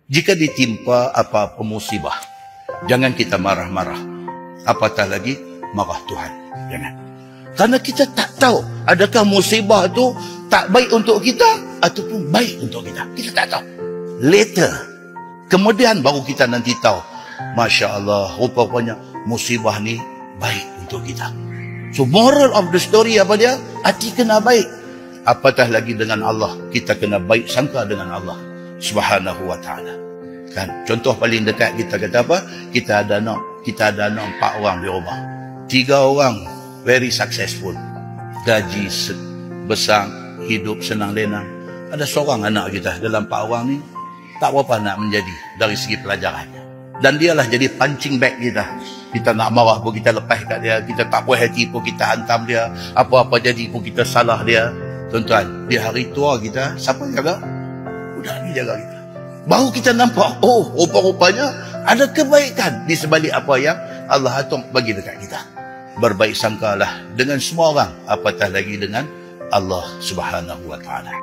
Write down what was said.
Jika ditimpa apa-apa musibah, jangan kita marah-marah. Apatah lagi marah Tuhan. Jangan. Karena kita tak tahu adakah musibah tu tak baik untuk kita ataupun baik untuk kita. Kita tak tahu. Later, kemudian baru kita nanti tahu. Masya Allah, rupanya musibah ni baik untuk kita. So moral of the story apa dia? Hati kena baik. Apatah lagi dengan Allah, kita kena baik sangka dengan Allah Subhanahu wa ta'ala. Kan? Contoh paling dekat kita kata apa? Kita ada anak 4 orang di rumah. 3 orang very successful. Gaji besar, hidup senang lenang. Ada seorang anak kita dalam 4 orang ni tak berapa nak menjadi dari segi pelajaran. Dan dialah jadi punching bag kita. Kita nak marah pun kita lepas kat dia, kita tak puas hati pun kita hantam dia, apa-apa jadi pun kita salah dia. Tuan-tuan, di hari tua kita, siapa jaga? Budak ni jaga kita. Baru kita nampak, oh, rupa-rupanya ada kebaikan di sebalik apa yang Allah atur bagi dekat kita. Berbaik sangkalah dengan semua orang, apatah lagi dengan Allah Subhanahu wa ta'ala.